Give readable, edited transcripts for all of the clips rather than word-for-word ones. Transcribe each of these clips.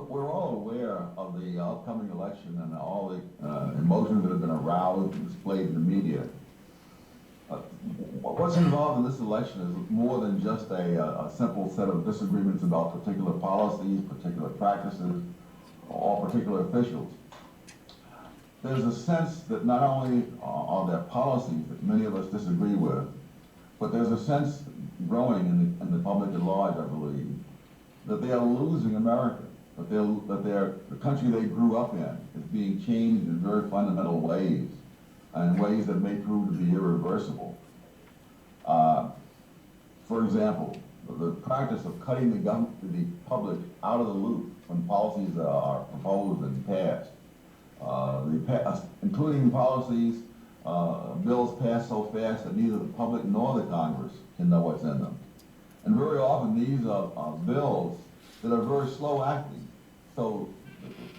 We're all aware of the upcoming election and all the emotions that have been aroused and displayed in the media. What's involved in this election is more than just a simple set of disagreements about particular policies, particular practices, or particular officials. There's a sense that not only are there policies that many of us disagree with, but there's a sense growing in the public at large, I believe, that they are losing America, that the country they grew up in is being changed in very fundamental ways, and in ways that may prove to be irreversible. For example, the practice of cutting the public out of the loop when policies are proposed and passed, including policies, bills passed so fast that neither the public nor the Congress can know what's in them. And very often these are bills that are very slow acting. So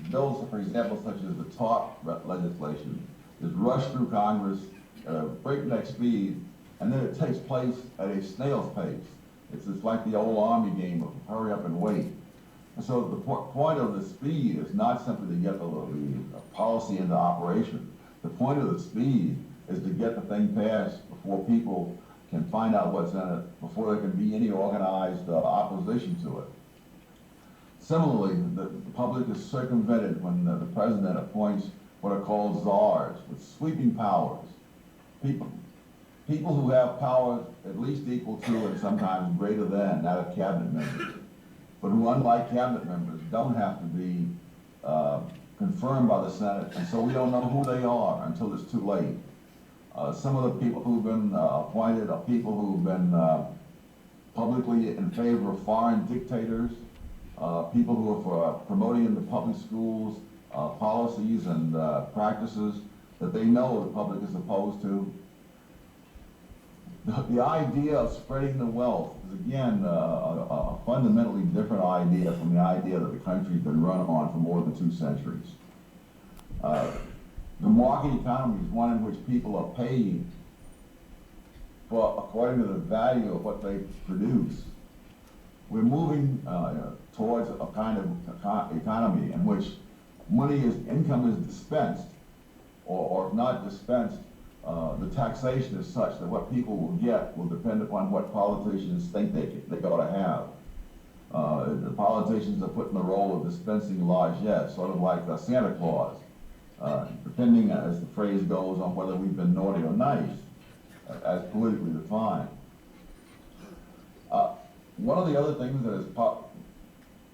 bills, for example, such as the TARP legislation, is rushed through Congress at a breakneck speed, and then it takes place at a snail's pace. It's like the old Army game of hurry up and wait. And so the point of the speed is not simply to get the policy into operation. The point of the speed is to get the thing passed before people can find out what's in it, before there can be any organized opposition to it. Similarly, the public is circumvented when the president appoints what are called czars, with sweeping powers. People who have powers at least equal to and sometimes greater than that of cabinet members, but who, unlike cabinet members, don't have to be confirmed by the Senate, and so we don't know who they are until it's too late. Some of the people who've been appointed are people who've been publicly in favor of foreign dictators, people who are for promoting in the public schools policies and practices that they know the public is opposed to. The idea of spreading the wealth is, again, a fundamentally different idea from the idea that the country's been run on for more than 2 centuries. The market economy is one in which people are paid for according to the value of what they produce. We're moving towards a kind of economy in which income is dispensed, or if not dispensed, the taxation is such that what people will get will depend upon what politicians think they ought to have. The politicians are put in the role of dispensing largesse, sort of like Santa Claus, depending, as the phrase goes, on whether we've been naughty or nice, as politically defined. One of the other things that has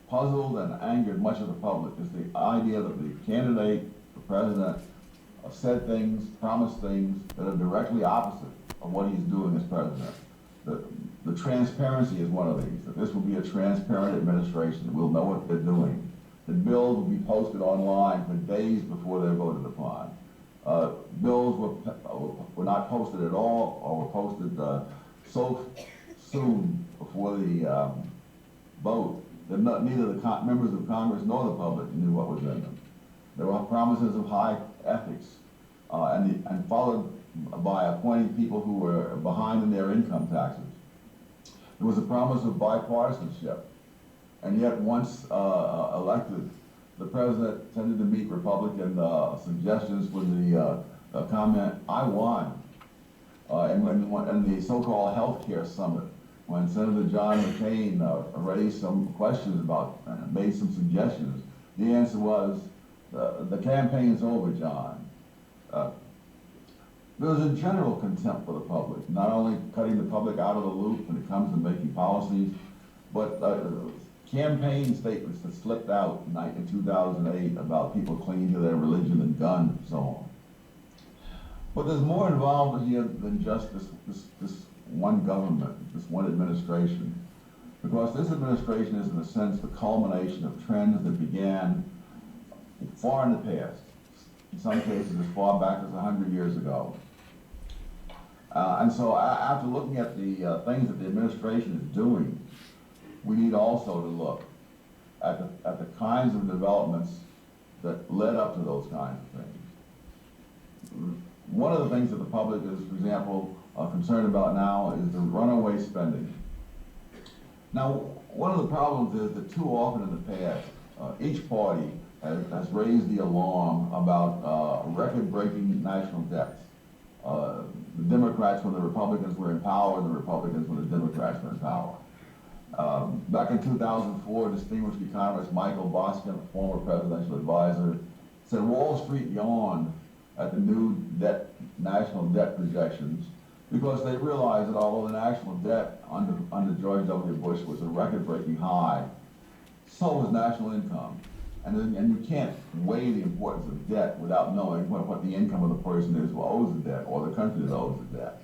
puzzled and angered much of the public is the idea that the candidate, the president, said things, promised things that are directly opposite of what he's doing as president. The transparency is one of these, that this will be a transparent administration, that we'll know what they're doing, that bills will be posted online for days before they're voted upon. Bills were not posted at all, or were posted so soon before the vote that neither the members of Congress nor the public knew what was in them. There were promises of high ethics, and followed by appointing people who were behind in their income taxes. There was a promise of bipartisanship, and yet once elected, the president tended to meet Republican suggestions with the comment, "I won," and the so-called health care summit, when Senator John McCain raised some questions about and made some suggestions, the answer was, the campaign's over, John. There's a general contempt for the public, not only cutting the public out of the loop when it comes to making policies, but campaign statements that slipped out in 2008 about people clinging to their religion and guns and so on. But there's more involved here than just this one government, this one administration, because this administration is, in a sense, the culmination of trends that began far in the past, in some cases as far back as 100 years ago. And so after looking at the things that the administration is doing, we need also to look at the kinds of developments that led up to those kinds of things. One of the things that the public is, for example, concerned about now is the runaway spending. Now, one of the problems is that too often in the past, each party has raised the alarm about record-breaking national debts. The Democrats when the Republicans were in power, and the Republicans when the Democrats were in power. Back in 2004, distinguished economist Michael Boskin, a former presidential advisor, said Wall Street yawned at the new national debt projections because they realized that although the national debt under George W. Bush was a record-breaking high, so was national income. And you can't weigh the importance of debt without knowing what the income of the person is who owes the debt or the country that owes the debt.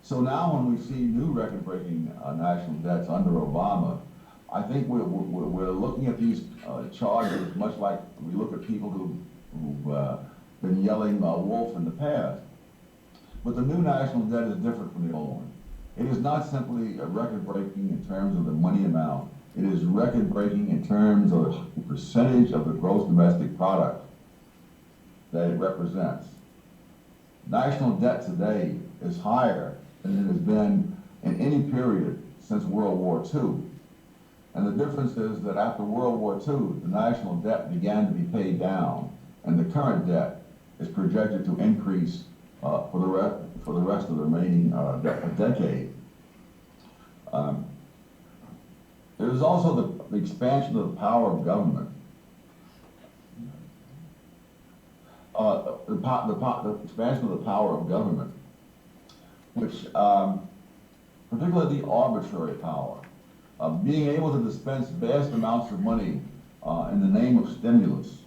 So now when we see new record-breaking national debts under Obama, I think we're looking at these charges much like we look at people who've been yelling wolf in the past. But the new national debt is different from the old one. It is not simply a record-breaking in terms of the money amount. It is record-breaking in terms of the percentage of the gross domestic product that it represents. National debt today is higher than it has been in any period since World War II. And the difference is that after World War II, the national debt began to be paid down, and the current debt is projected to increase for the rest of the remaining decade. There is also the expansion of the power of government. The expansion of the power of government, which particularly the arbitrary power, being able to dispense vast amounts of money in the name of stimulus,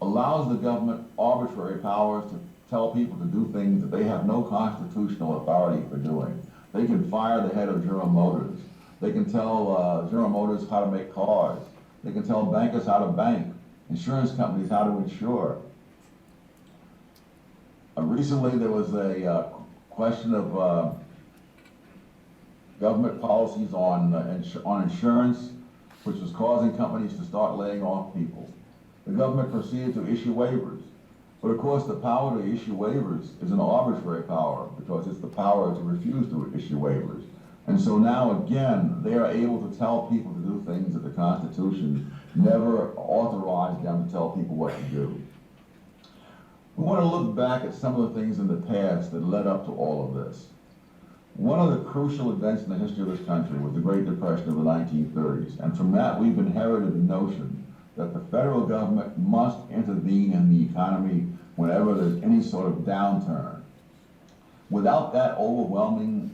allows the government arbitrary powers to tell people to do things that they have no constitutional authority for doing. They can fire the head of General Motors. They can tell General Motors how to make cars. They can tell bankers how to bank, insurance companies how to insure. Recently there was a question of government policies on insurance, which was causing companies to start laying off people. The government proceeded to issue waivers. But of course, the power to issue waivers is an arbitrary power because it's the power to refuse to issue waivers. And so now again, they are able to tell people to do things that the Constitution never authorized them to tell people what to do. We want to look back at some of the things in the past that led up to all of this. One of the crucial events in the history of this country was the Great Depression of the 1930s. And from that, we've inherited the notion that the federal government must intervene in the economy whenever there's any sort of downturn. Without that overwhelming,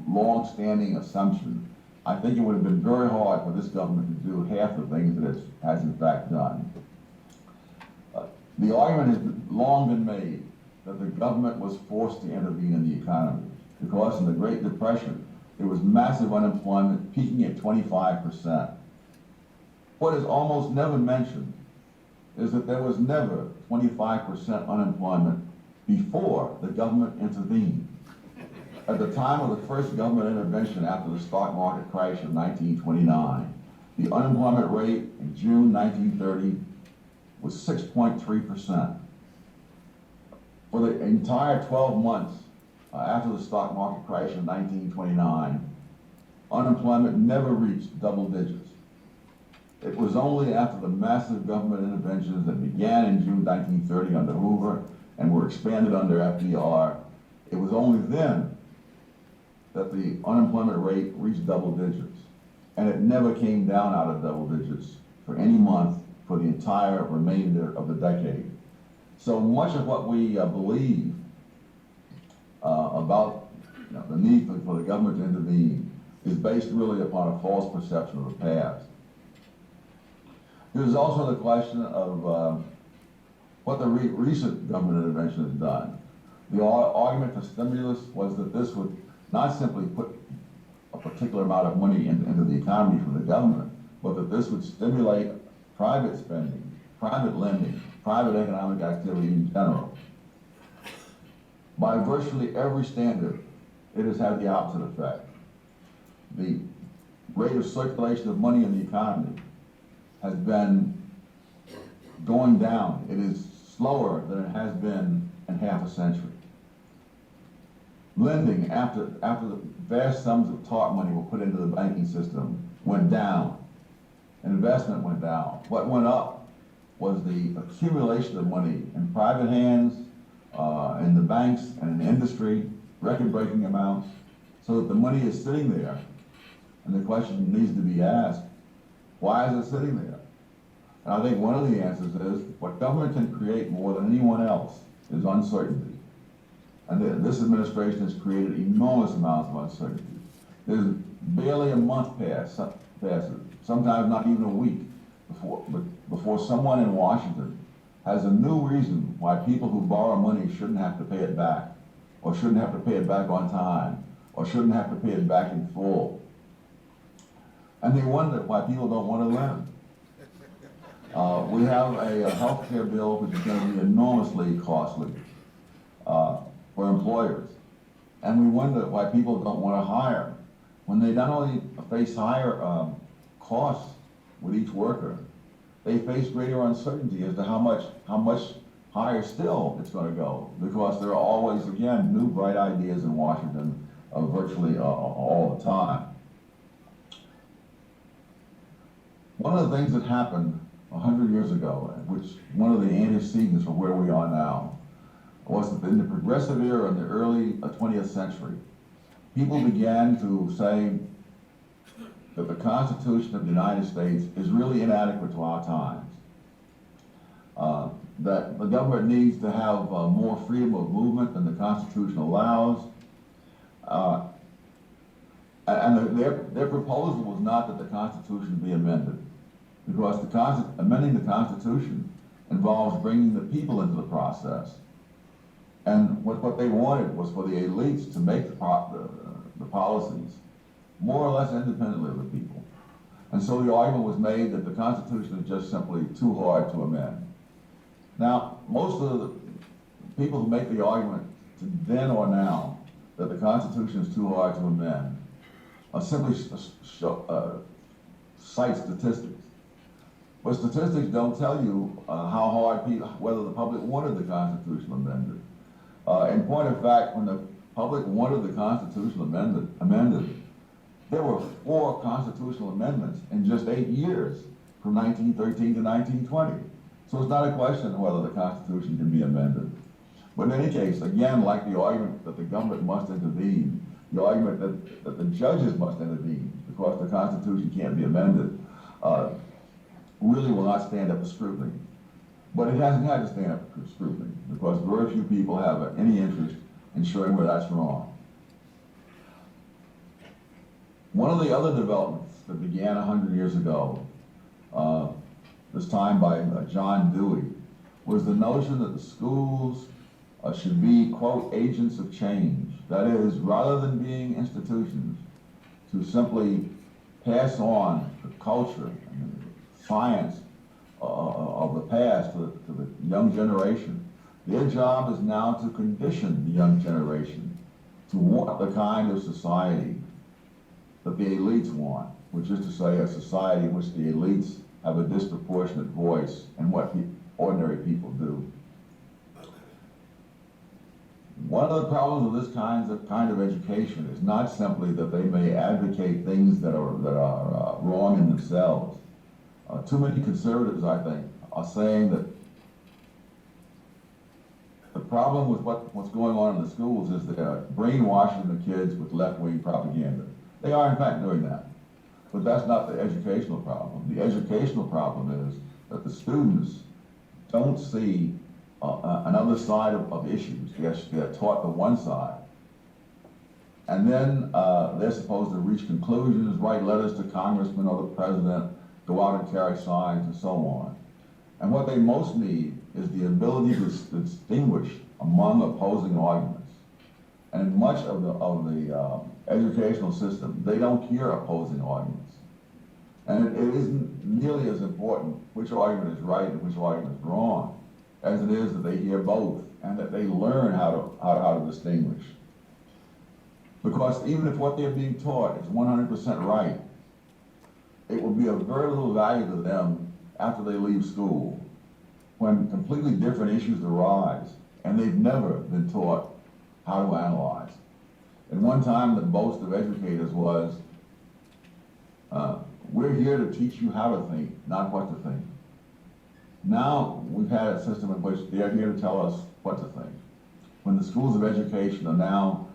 long-standing assumption, I think it would have been very hard for this government to do half the things that it has in fact done. The argument has long been made that the government was forced to intervene in the economy because in the Great Depression, there was massive unemployment peaking at 25%. What is almost never mentioned is that there was never 25% unemployment before the government intervened. At the time of the first government intervention after the stock market crash of 1929, the unemployment rate in June 1930 was 6.3%. For the entire 12 months after the stock market crash of 1929, unemployment never reached double digits. It was only after the massive government interventions that began in June 1930 under Hoover and were expanded under FDR, it was only then that the unemployment rate reached double digits. And it never came down out of double digits for any month for the entire remainder of the decade. So much of what we believe about the need for the government to intervene is based really upon a false perception of the past. There's also the question of what the recent government intervention has done. The argument for stimulus was that this would not simply put a particular amount of money into the economy from the government, but that this would stimulate private spending, private lending, private economic activity in general. By virtually every standard, it has had the opposite effect. The rate of circulation of money in the economy has been going down. It is slower than it has been in half a century. Lending, after the vast sums of TARP money were put into the banking system, went down. investment went down. What went up was the accumulation of money in private hands, in the banks and in the industry, record-breaking amounts, so that the money is sitting there. And the question needs to be asked, why is it sitting there? And I think one of the answers is, what government can create more than anyone else is uncertainty. And this administration has created enormous amounts of uncertainty. There's barely a month passes, sometimes not even a week, before someone in Washington has a new reason why people who borrow money shouldn't have to pay it back, or shouldn't have to pay it back on time, or shouldn't have to pay it back in full. And they wonder why people don't want to lend. We have a health care bill which is going to be enormously costly for employers. And we wonder why people don't want to hire, when they not only face higher costs with each worker, they face greater uncertainty as to how much higher still it's going to go, because there are always, again, new bright ideas in Washington virtually all the time. One of the things that happened 100 years ago, which one of the antecedents for where we are now, was that in the progressive era in the early 20th century, people began to say that the Constitution of the United States is really inadequate to our times. That the government needs to have more freedom of movement than the Constitution allows. And their proposal was not that the Constitution be amended, because amending the Constitution involves bringing the people into the process. And what they wanted was for the elites to make the policies more or less independently of the people. And so the argument was made that the Constitution is just simply too hard to amend. Now, most of the people who make the argument then or now that the Constitution is too hard to amend simply cite statistics. But statistics don't tell you how hard whether the public wanted the Constitution amended. In point of fact, when the public wanted the Constitution amended, there were 4 constitutional amendments in just 8 years, from 1913 to 1920. So it's not a question of whether the Constitution can be amended. But in any case, again, like the argument that the government must intervene, the argument that the judges must intervene because the Constitution can't be amended, really will not stand up to scrutiny. But it hasn't had to stand up to scrutiny because very few people have any interest in showing where that's wrong. One of the other developments that began 100 years ago, this time by John Dewey, was the notion that the schools should be, quote, agents of change. That is, rather than being institutions to simply pass on the culture and the science of the past to the young generation, their job is now to condition the young generation to want the kind of society that the elites want, which is to say a society in which the elites have a disproportionate voice in what ordinary people do. One of the problems with this kind of education is not simply that they may advocate things that are wrong in themselves. Too many conservatives, I think, are saying that the problem with what's going on in the schools is they're brainwashing the kids with left-wing propaganda. They are, in fact, doing that. But that's not the educational problem. The educational problem is that the students don't see another side of issues. They're taught the one side. And then they're supposed to reach conclusions, write letters to congressmen or the president, go out and carry signs and so on. And what they most need is the ability to distinguish among opposing arguments. And in much of the educational system, they don't hear opposing arguments. And it isn't nearly as important which argument is right and which argument is wrong, as it is that they hear both and that they learn how to distinguish. Because even if what they're being taught is 100% right, it will be of very little value to them after they leave school, when completely different issues arise and they've never been taught how to analyze. At one time, the boast of educators was, We're here to teach you how to think, not what to think. Now, we've had a system in which they're here to tell us what to think. When the schools of education are now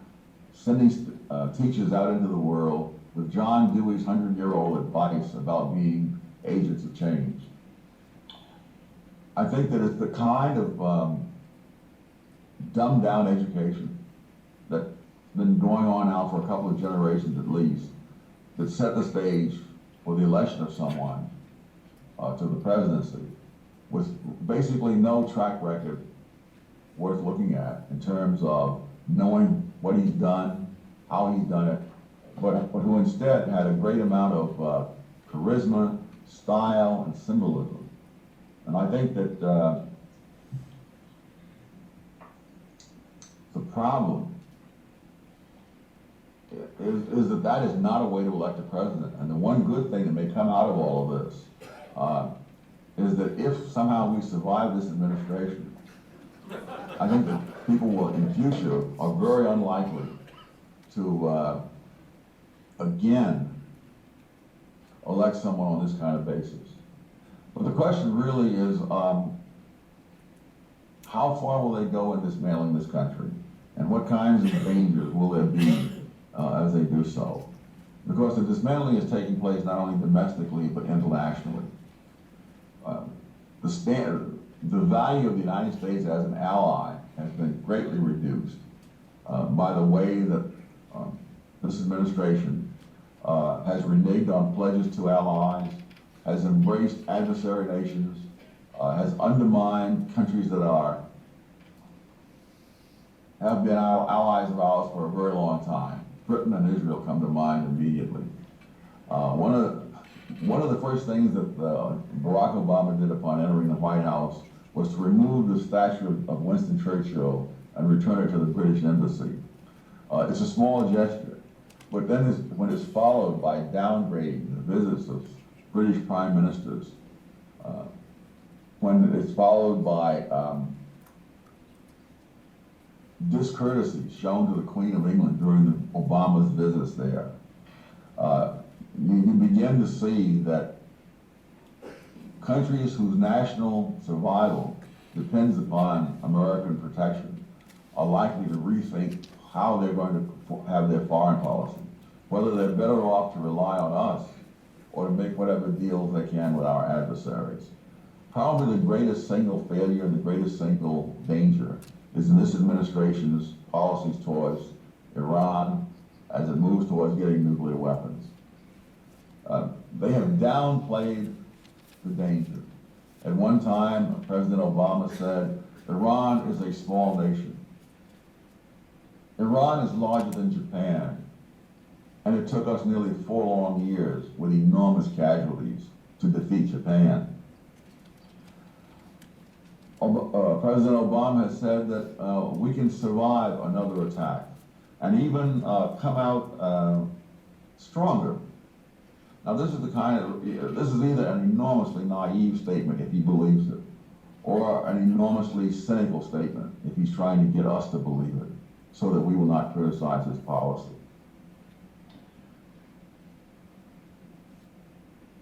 sending teachers out into the world with John Dewey's 100-year-old advice about being agents of change. I think that it's the kind of dumbed down education that's been going on now for a couple of generations at least, that set the stage for the election of someone to the presidency with basically no track record worth looking at in terms of knowing what he's done, how he's done it, but who instead had a great amount of charisma, style, and symbolism. And I think that the problem is that is not a way to elect a president. And the one good thing that may come out of all of this is that if somehow we survive this administration, I think that people will, in the future, are very unlikely to, again, elect someone on this kind of basis. But the question really is, how far will they go in dismantling this country? And what kinds of dangers will there be as they do so? Because the dismantling is taking place not only domestically, but internationally. The value of the United States as an ally has been greatly reduced by the way that this administration has reneged on pledges to allies, has embraced adversary nations, has undermined countries that have been allies of ours for a very long time. Britain and Israel come to mind immediately. One of the first things that Barack Obama did upon entering the White House was to remove the statue of Winston Churchill and return it to the British Embassy. It's a small gesture, but then when it's followed by downgrading the visits of British prime ministers, when it's followed by discourtesy shown to the Queen of England during Obama's visits there, you begin to see that countries whose national survival depends upon American protection are likely to rethink how they're going to have their foreign policy, whether they're better off to rely on us or to make whatever deals they can with our adversaries. Probably the greatest single failure and the greatest single danger is in this administration's policies towards Iran as it moves towards getting nuclear weapons. They have downplayed the danger. At one time, President Obama said, Iran is a small nation. Iran is larger than Japan, and it took us nearly 4 long years with enormous casualties to defeat Japan. President Obama has said that we can survive another attack and even come out stronger. Now this is this is either an enormously naive statement if he believes it, or an enormously cynical statement if he's trying to get us to believe it, so that we will not criticize his policy.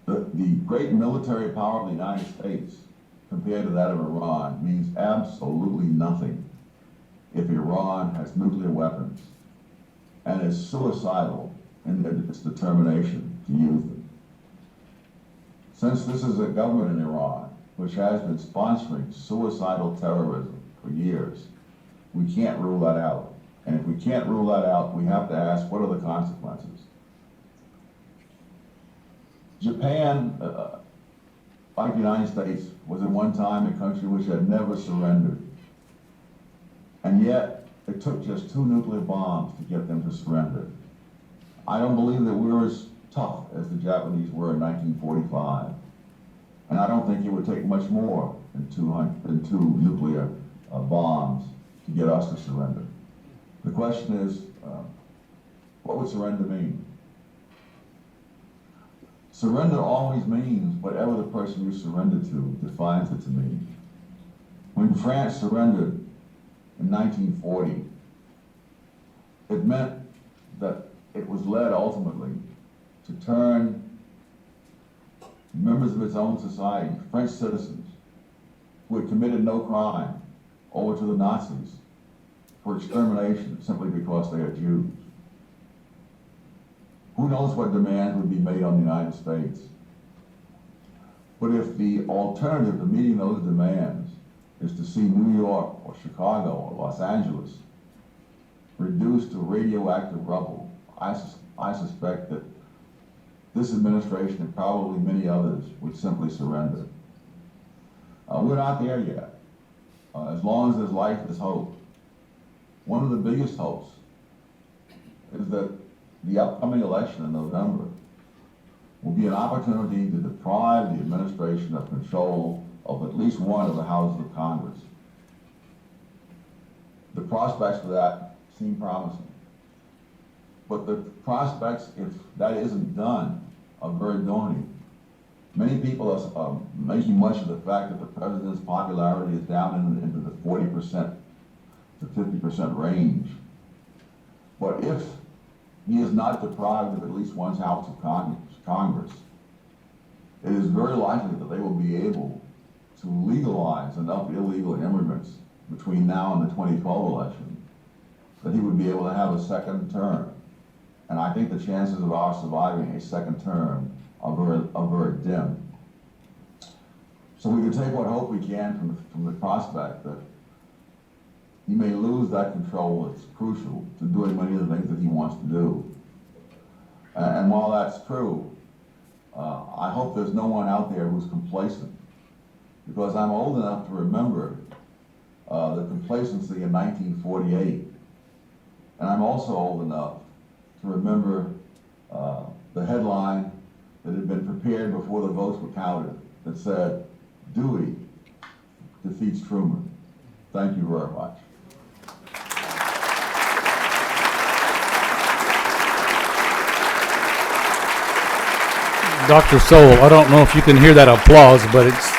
The great military power of the United States compared to that of Iran means absolutely nothing if Iran has nuclear weapons and is suicidal in its determination to use them. Since this is a government in Iran which has been sponsoring suicidal terrorism for years, we can't rule that out. And if we can't rule that out, we have to ask, what are the consequences? Japan, like the United States, was at one time a country which had never surrendered. And yet, it took just 2 nuclear bombs to get them to surrender. I don't believe that we're as tough as the Japanese were in 1945. And I don't think it would take much more than 2 nuclear bombs to get us to surrender. The question is, what would surrender mean? Surrender always means whatever the person you surrender to defines it to mean. When France surrendered in 1940, it meant that it was led ultimately to turn members of its own society, French citizens, who had committed no crime, over to the Nazis for extermination simply because they are Jews. Who knows what demands would be made on the United States? But if the alternative to meeting those demands is to see New York or Chicago or Los Angeles reduced to radioactive rubble, I suspect that this administration and probably many others would simply surrender. We're not there yet. As long as there's life, there's hope. One of the biggest hopes is that the upcoming election in November will be an opportunity to deprive the administration of control of at least one of the houses of Congress. The prospects for that seem promising. But the prospects, if that isn't done, are very daunting. Many people are making much of the fact that the president's popularity is down into the 40% to 50% range. But if he is not deprived of at least one house of Congress, it is very likely that they will be able to legalize enough illegal immigrants between now and the 2012 election that he would be able to have a second term. And I think the chances of our surviving a second term are very dim. So we can take what hope we can from the prospect that he may lose that control that's crucial to doing many of the things that he wants to do. And while that's true, I hope there's no one out there who's complacent, because I'm old enough to remember the complacency in 1948, and I'm also old enough to remember the headline that had been prepared before the votes were counted that said, "Dewey defeats Truman." Thank you very much. Dr. Sowell, I don't know if you can hear that applause, but it's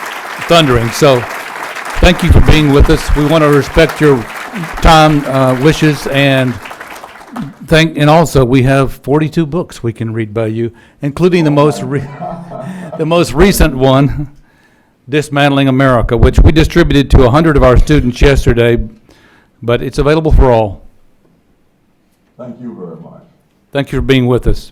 thundering. So thank you for being with us. We want to respect your time, wishes, and also we have 42 books we can read by you, including the most recent one, Dismantling America, which we distributed to 100 of our students yesterday, but it's available for all. Thank you very much. Thank you for being with us.